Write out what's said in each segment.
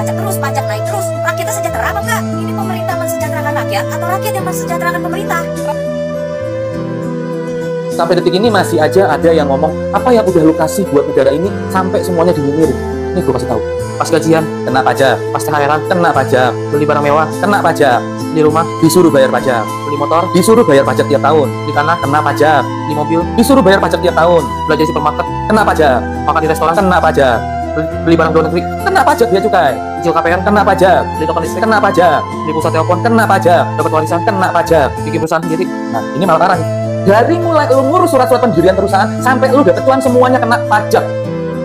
pajak terus, pajak naik terus. Rakyatnya sejahtera apa enggak? Ini pemerintah mensejahterakan rakyat atau rakyat yang mensejahterakan pemerintah? Sampai detik ini masih aja ada yang ngomong, apa yang udah lu kasih buat negara ini sampai semuanya dinyinyirin. Ini gue kasih tahu. Pas gajian, kena pajak. Pas THR-an, kena pajak. Beli barang mewah, kena pajak. Beli rumah, disuruh bayar pajak. Beli motor, disuruh bayar pajak tiap tahun. Beli tanah, kena pajak. Beli mobil, disuruh bayar pajak tiap tahun. Belanja di supermarket, kena pajak. Makan di restoran, kena pajak. Beli barang luar negeri, kena pajak dia cukai. Cicil KPR, kena pajak. Beli token listrik, kena pajak. Beli pulsa telepon, kena pajak. Dapat warisan, kena pajak. Bikin perusahaan sendiri. Nah, ini malah parah nih. Dari mulai lu ngurus surat-surat pendirian perusahaan sampai lu dapet cuan semuanya kena pajak.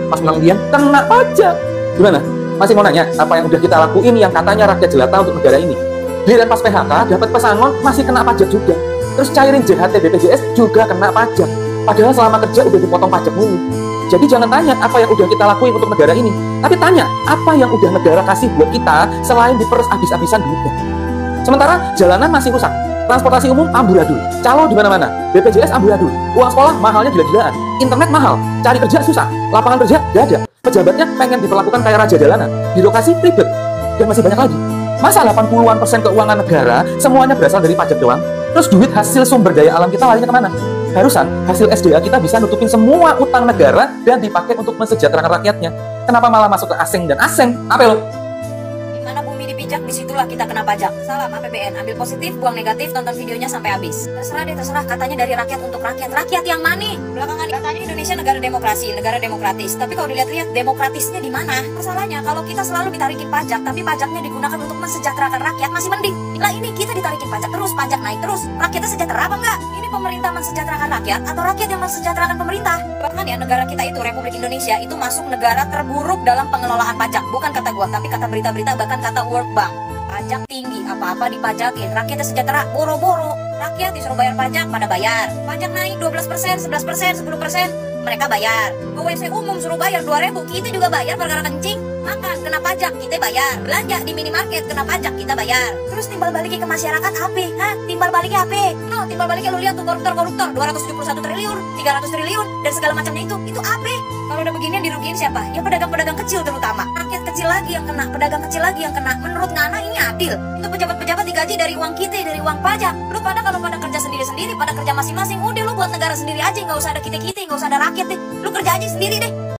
Pas menang undian, kena pajak. Gimana? Masih mau nanya apa yang udah kita lakuin yang katanya rakyat jelata untuk negara ini? Giliran pas PHK dapat pesangon masih kena pajak juga. Terus cairin JHT BPJS juga kena pajak. Padahal selama kerja udah dipotong pajak mulu. Jadi jangan tanya apa yang udah kita lakuin untuk negara ini, tapi tanya apa yang udah negara kasih buat kita selain diperes habis-habisan duitnya. Sementara jalanan masih rusak, transportasi umum amburadul, calo di mana-mana, BPJS amburadul, uang sekolah mahalnya gila-gilaan, internet mahal, cari kerja susah, lapangan kerja gak ada, pejabatnya pengen diperlakukan kayak raja jalanan, birokrasi ribet, dan masih banyak lagi. Masa 80-an% keuangan negara semuanya berasal dari pajak doang? Terus duit hasil sumber daya alam kita larinya kemana? Harusan hasil SDA kita bisa nutupin semua utang negara dan dipakai untuk mensejahterakan rakyatnya. Kenapa malah masuk ke asing dan asing? Apa lo? Dimana bumi dipijak, disitulah kita kena pajak. Salam APBN, ambil positif, buang negatif, tonton videonya sampai habis. Terserah deh, terserah, katanya dari rakyat untuk rakyat. Rakyat yang mana? Belakangan katanya Indonesia negara demokrasi, negara demokratis. Tapi kalau dilihat-lihat demokratisnya di mana? Masalahnya kalau kita selalu ditarikin pajak, tapi pajaknya digunakan untuk mensejahterakan rakyat, masih mending. Lah ini kita ditarikin pajak terus, pajak naik terus. Rakyatnya sejahtera apa enggak? Ini pemerintah mensejahterakan rakyat atau rakyat yang mensejahterakan pemerintah? Bahkan ya negara kita itu, Republik Indonesia itu masuk negara terburuk dalam pengelolaan pajak. Bukan kata gua, tapi kata berita-berita, bahkan kata World Bank. Pajak tinggi, apa-apa dipajakin. Rakyatnya sejahtera, boro-boro. Rakyat disuruh bayar pajak, pada bayar. Pajak naik 12%, 11%, 10%, mereka bayar. Ke WC umum suruh bayar 2.000, kita juga bayar perkara kencing. Makan, kena pajak, kita bayar. Belanja di minimarket, kena pajak, kita bayar. Terus timbal baliknya ke masyarakat apa? Hah? Timbal baliknya apa? No, timbal baliknya lu lihat tuh koruptor-koruptor, 271 triliun, 300 triliun, dan segala macamnya itu apa? Kalau udah begini dirugiin siapa? Ya pedagang-pedagang kecil terutama. Rakyat kecil lagi yang kena, pedagang kecil lagi yang kena. Menurut Ngana ini adil. Itu pejabat-pejabat digaji dari uang kita, dari uang pajak. Lu pada kalau pada kerja sendiri-sendiri, pada kerja masing-masing, udah lu buat negara sendiri aja, nggak usah ada kita-kita, nggak usah ada rakyat deh. Lu kerja aja sendiri deh.